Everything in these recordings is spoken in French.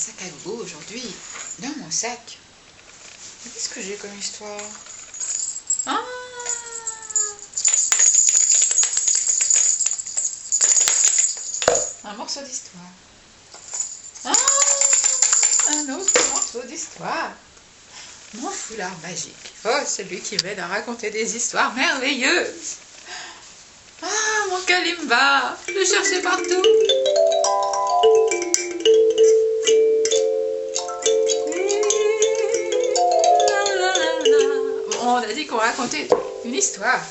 sac à dos aujourd'hui. Dans mon sac. Qu'est-ce que j'ai comme histoire? Ah! Un morceau d'histoire. Ah! Un autre morceau d'histoire. Mon foulard magique. Oh, celui qui m'aide à raconter des histoires merveilleuses. Ah, mon kalimba. Je le cherchais partout. Bon, on a dit qu'on racontait une histoire.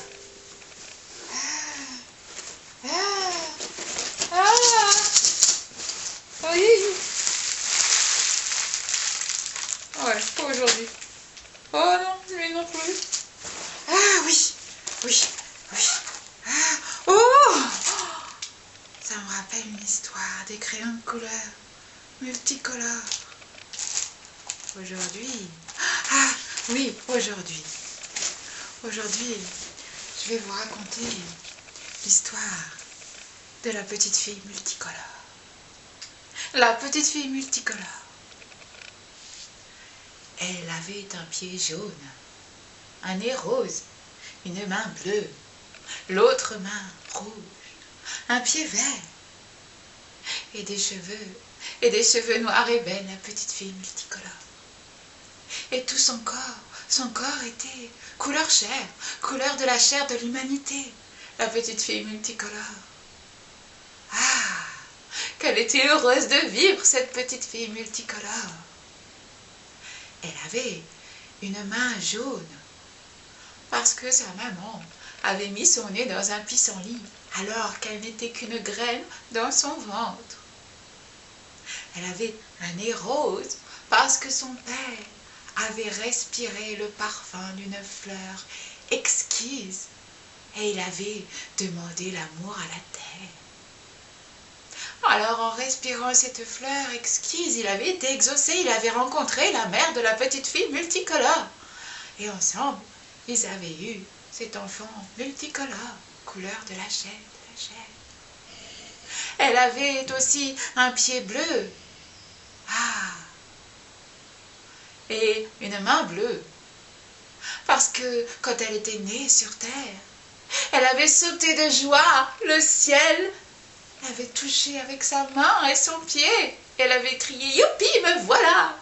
Oui. Ouais, pas aujourd'hui. Oh non, lui non plus. Ah oui, oui, oui. Ah, oh! Ça me rappelle une histoire des crayons de couleur multicolores. Aujourd'hui. Ah oui, aujourd'hui. Aujourd'hui, je vais vous raconter l'histoire de la petite fille multicolore. La petite fille multicolore. Elle avait un pied jaune, un nez rose, une main bleue, l'autre main rouge, un pied vert et des cheveux noirs et belles, la petite fille multicolore. Et tout son corps était couleur chair, couleur de la chair de l'humanité, la petite fille multicolore. Ah, qu'elle était heureuse de vivre, cette petite fille multicolore. Elle avait une main jaune parce que sa maman avait mis son nez dans un pissenlit alors qu'elle n'était qu'une graine dans son ventre. Elle avait un nez rose parce que son père avait respiré le parfum d'une fleur exquise et il avait demandé l'amour à la terre. Alors en respirant cette fleur exquise, il avait été exaucé, il avait rencontré la mère de la petite fille multicolore. Et ensemble, ils avaient eu cet enfant multicolore, couleur de la chair, de la chair. Elle avait aussi un pied bleu. Ah! Et une main bleue. Parce que quand elle était née sur terre, elle avait sauté de joie le ciel. Elle avait touché avec sa main et son pied. Elle avait crié « Youpi, me voilà !»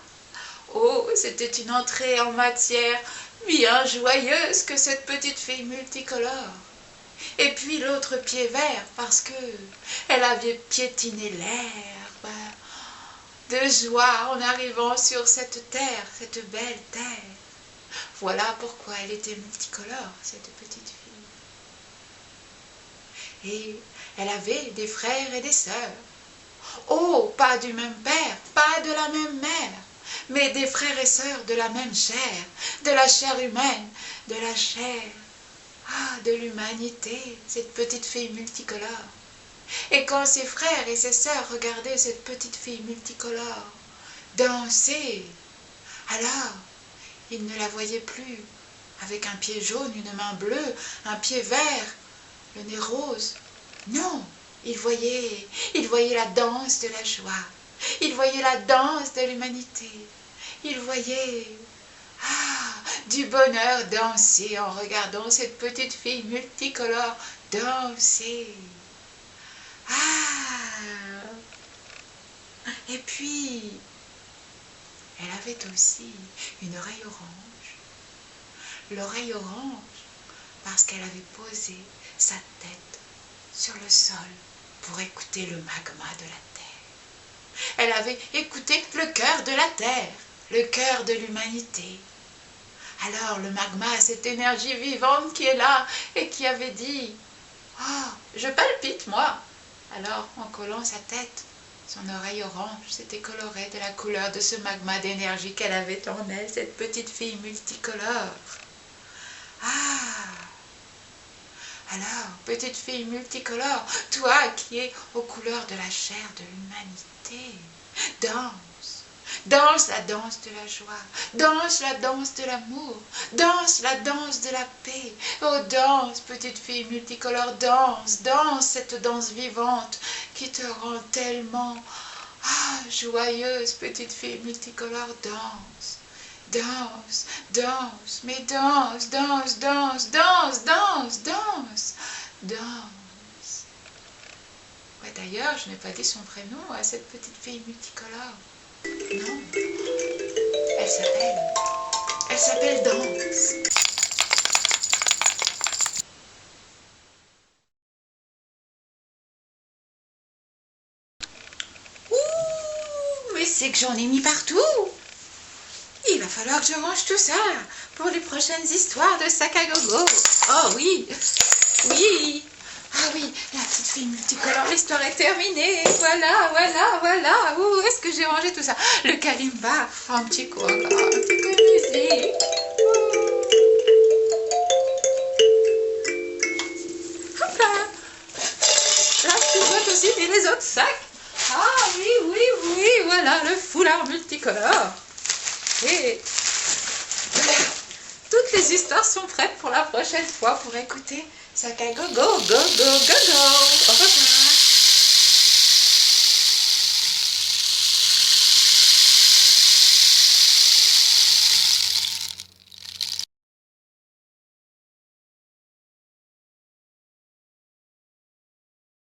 Oh, c'était une entrée en matière bien joyeuse que cette petite fille multicolore. Et puis l'autre pied vert parce que elle avait piétiné l'herbe de joie en arrivant sur cette terre, cette belle terre. Voilà pourquoi elle était multicolore, cette petite fille. Et elle avait des frères et des sœurs. Oh, pas du même père, pas de la même mère, mais des frères et sœurs de la même chair, de la chair humaine, de la chair, de l'humanité, cette petite fille multicolore. Et quand ses frères et ses sœurs regardaient cette petite fille multicolore danser, alors ils ne la voyaient plus avec un pied jaune, une main bleue, un pied vert, le nez rose. Non, ils voyaient la danse de la joie, ils voyaient la danse de l'humanité, ils voyaient du bonheur danser en regardant cette petite fille multicolore danser. Et puis, elle avait aussi une oreille orange. L'oreille orange parce qu'elle avait posé sa tête sur le sol pour écouter le magma de la terre. Elle avait écouté le cœur de la terre, le cœur de l'humanité. Alors le magma, cette énergie vivante qui est là et qui avait dit « Oh, je palpite moi !» Alors en collant sa tête, son oreille orange s'était colorée de la couleur de ce magma d'énergie qu'elle avait en elle, cette petite fille multicolore. Alors, petite fille multicolore, toi qui es aux couleurs de la chair de l'humanité, danse. Danse la danse de la joie, danse la danse de l'amour, danse la danse de la paix. Oh, danse, petite fille multicolore, danse, danse cette danse vivante qui te rend tellement Ah, joyeuse petite fille multicolore, danse, danse, danse, mais danse, danse, danse, danse, danse, danse, danse. Ouais, d'ailleurs, je n'ai pas dit son prénom à cette petite fille multicolore. Non, elle s'appelle Danse. Ouh, mais c'est que j'en ai mis partout. Il va falloir que je range tout ça pour les prochaines histoires de sac à gogo. Oh oui, oui. Ah oui, la petite fille multicolore, l'histoire est terminée. Voilà, voilà, voilà. Où est-ce que j'ai rangé tout ça? Le kalimba, un petit coup encore, un petit coup de musique. Hop là. Là, tu vois aussi et les autres sacs. Ah oui, oui, oui, voilà, le foulard multicolore. Et voilà. Toutes les histoires sont prêtes pour la prochaine fois pour écouter Sac à gogo, go, go, go, go. Au revoir.